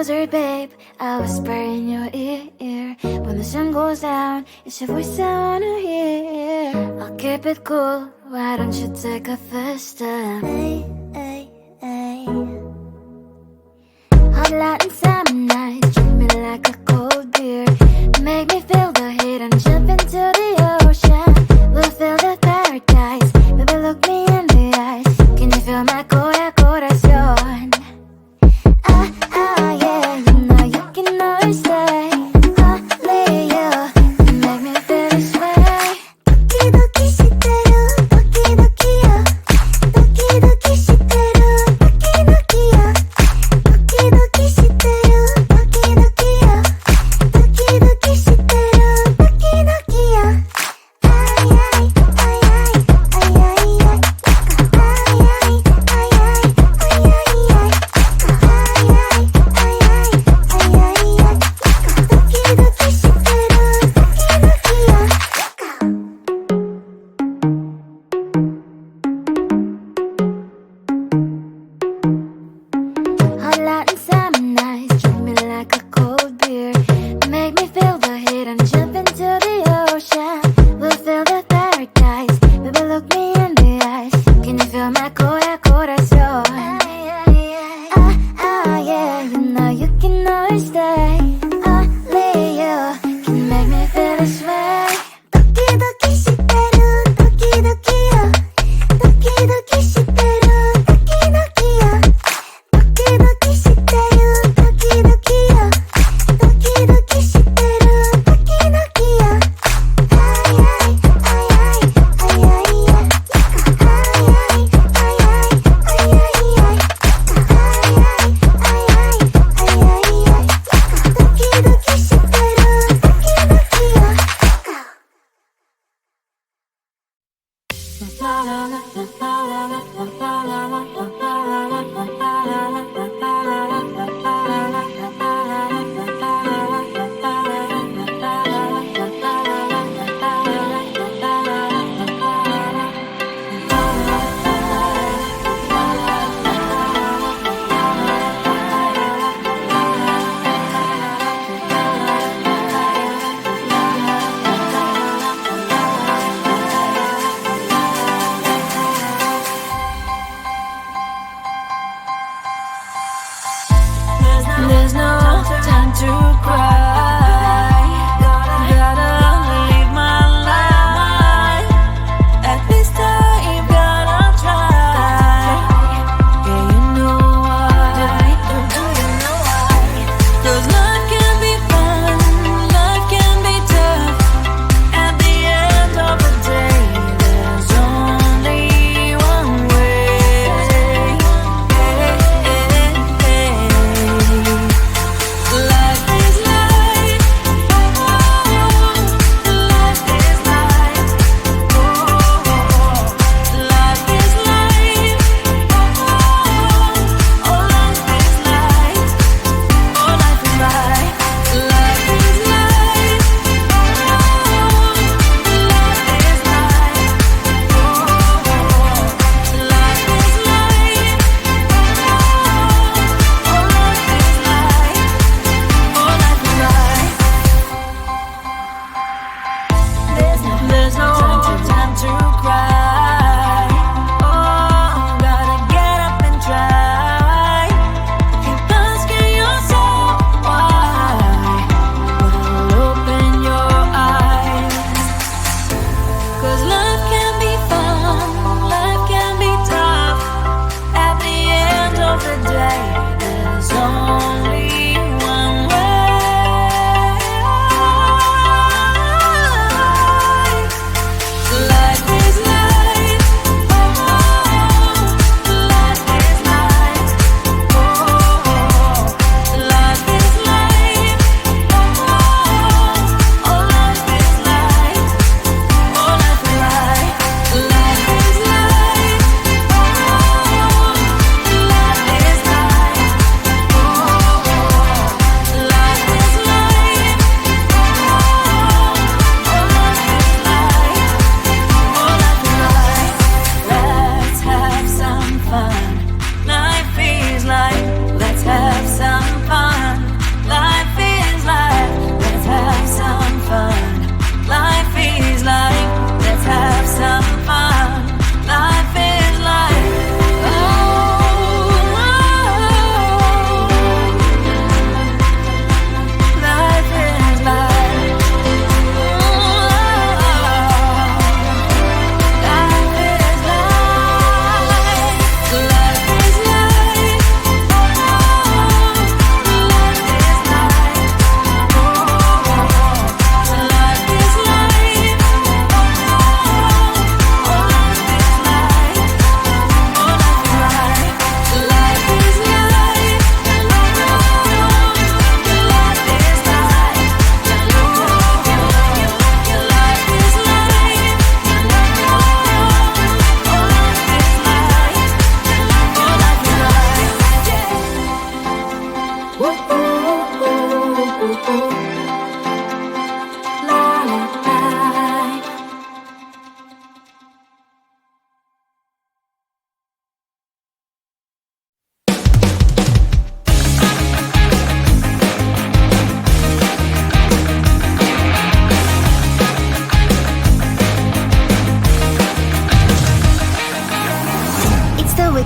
closer, babe, I'll whisper in your ear. When the sun goes down, it's your voice I wanna hear. I'll keep it cool, why don't you take a first step? Hey, hey, hey. Hot Latin summer nights, treat me like a cold beer. Make me feel the heat and jump into the ocean. We'll feel the paradise, baby, look me in the eyes. Can you feel my corazón? Yeah, you know you can always stay. Only you can make me feel this way. 도끼도끼 시대로 도끼도끼야. 도끼도끼 시대로 도끼도끼야. 도끼도끼 시대로 도끼도끼야. 도끼도끼 시대로 도끼도끼야. Hot Latin summer nights, treat me like a cold beer. Make me feel the heat and jump into the ocean. We'll feel the paradise, baby, look me in the eyes. Can you feel my corazón? Yeah, you know you can always stay. Only you can make me feel this way. 도끼도끼 시대로 도끼도끼야. 도끼도끼 시대로 도끼도끼야. 도끼도끼 시대로 도끼도끼야. 도끼도끼 시대로 도끼도끼야.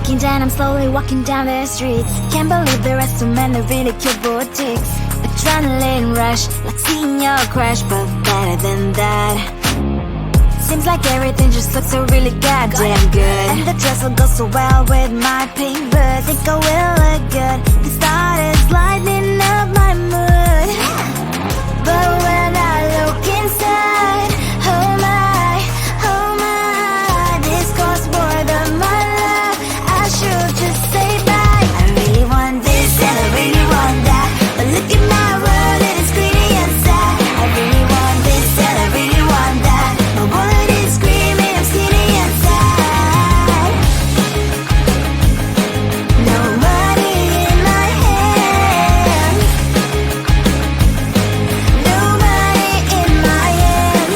Looking down, I'm slowly walking down the streets. Can't believe there are so many really cute boutiques. Adrenaline rush, like seeing your crush, but better than that. Seems like everything just looks so really goddamn good. And the dress will go so well with my pink boots. Think I will look good. The start is lighting up my mood. But when I look inside, oh my, this costs more than my love. I should just say bye. I really want this and I really want that, but look at my world, it is greedy inside. I really want this and I really want that. My wallet is screaming, I'm skinny inside. No money in my hand, no money in my hand.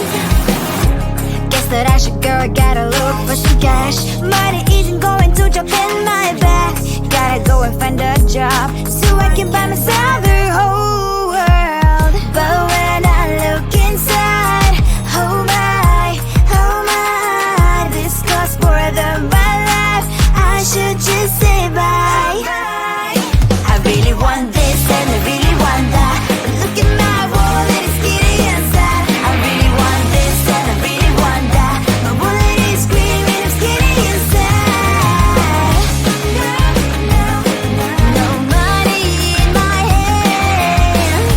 Guess that I should go, I gotta look for some cash. Money isn't going to jump in my bag. Gotta go and find a job so I can buy myself the whole world. But when I look inside, oh my, this costs more than my life. I should just say bye. I really want this and I really want that, but look at my wallet, it's skinny inside. I really want this and I really want that. My wallet is screaming, I'm skinny inside. No money in my hand,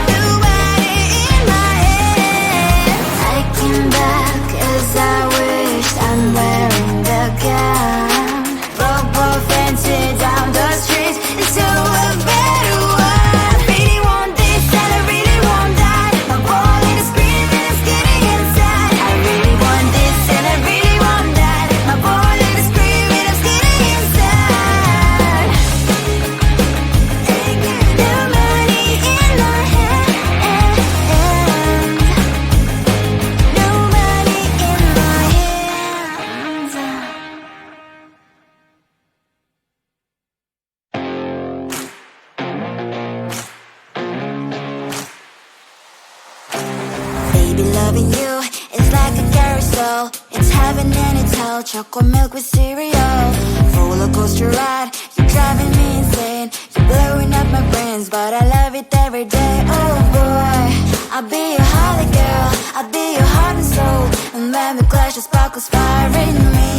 no money in my hand. I came back as I wished, I'm wearing the gown. Robo fancy down the streets into a better one. I really want this and I really want that. My wallet is screaming, I'm skinny inside. I really want this and I really want that. My wallet is screaming, I'm skinny inside. No money in my hand, no money in my hands. Baby, loving you is like a carousel. It's heaven and it's hell. Chocolate milk with cereal. Roller coaster ride, you're driving me insane. You're blowing up my brains, but I love it every day. Oh boy, I'll be your holly girl, I'll be your heart and soul. And when we clash, the sparkles fire in me.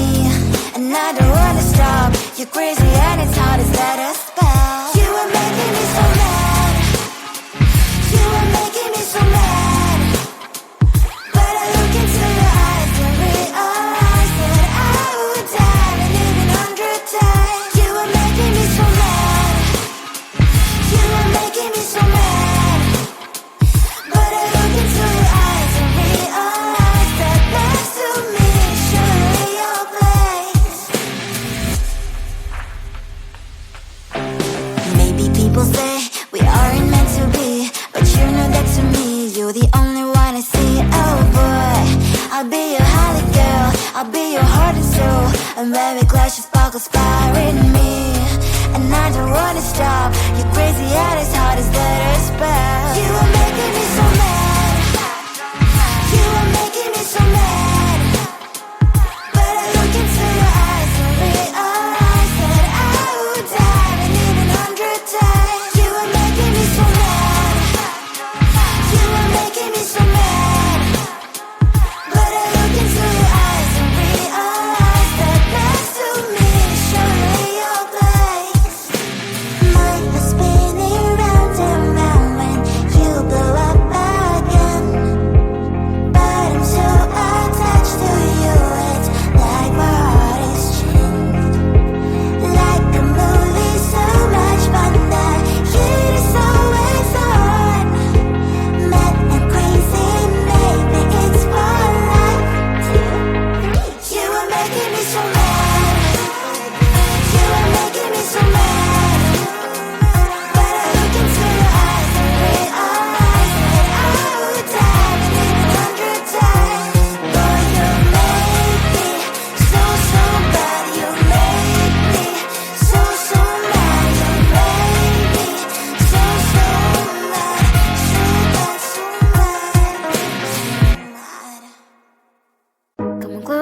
And I don't wanna stop. You're crazy and it's hard as let us spell. You are making me so mad. You are making me so mad. But I look into your eyes and realize that I would die and even 100 times. You are making me so mad. You are making me so mad. But I look into your eyes and realize that next to me is surely your place. Maybe people say we aren't meant to be, but you know that to me, you're the only one I see. Oh boy, I'll be your holly girl, I'll be your heart and soul. And when we clash, the sparkles fire in me. And I don't wanna stop. You're crazy and as hard as let her spell. You are making me so mad. You are making me so mad. But I look into your eyes and realize that I would die and even 100 times. You are making me so mad. You are making me so mad. But I look into your eyes and realize that next to me is surely your place. Mind is spinning round and round when you blow up my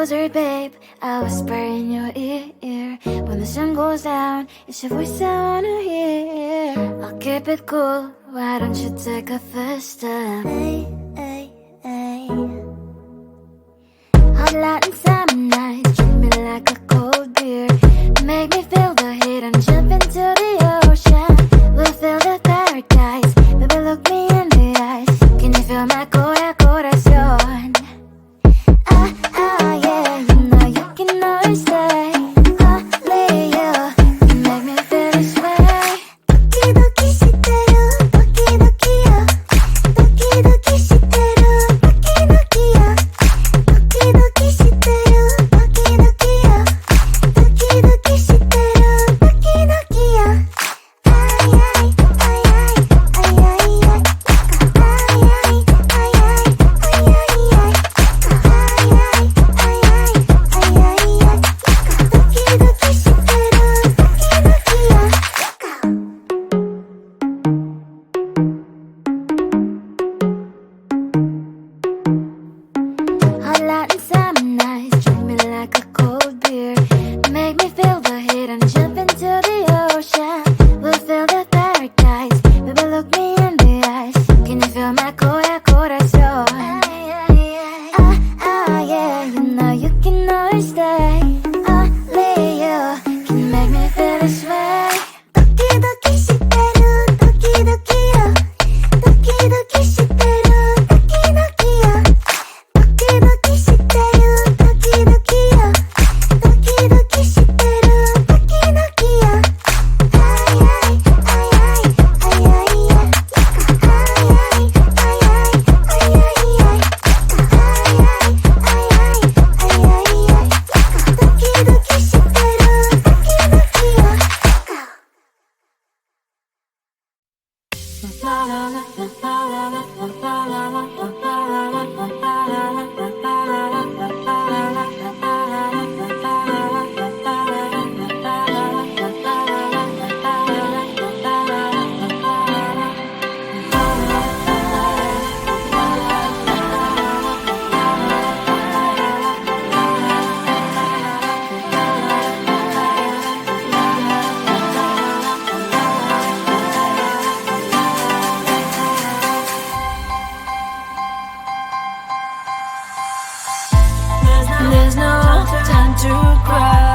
closer, babe, I'll whisper in your ear. When the sun goes down, it's your voice I wanna hear. I'll keep it cool, why don't you take a first step? Hey, hey, hey. Hot light and summer nights, treat me like a cold beer. Make me feel the heat and jump into the ocean. We'll feel the paradise, baby, look me in the eyes. Can you feel my corazón? Yeah, you know you can always stay. Only you can make me feel this way. Doki doki shiteru, doki doki yo. Doki doki shiteru, doki doki yo. Doki doki shiteru, doki doki yo. Doki doki shiteru, doki doki yo. Ay ay ay ay ay ay ay. Ay ay ay ay ay ay ay. There's no time to cry.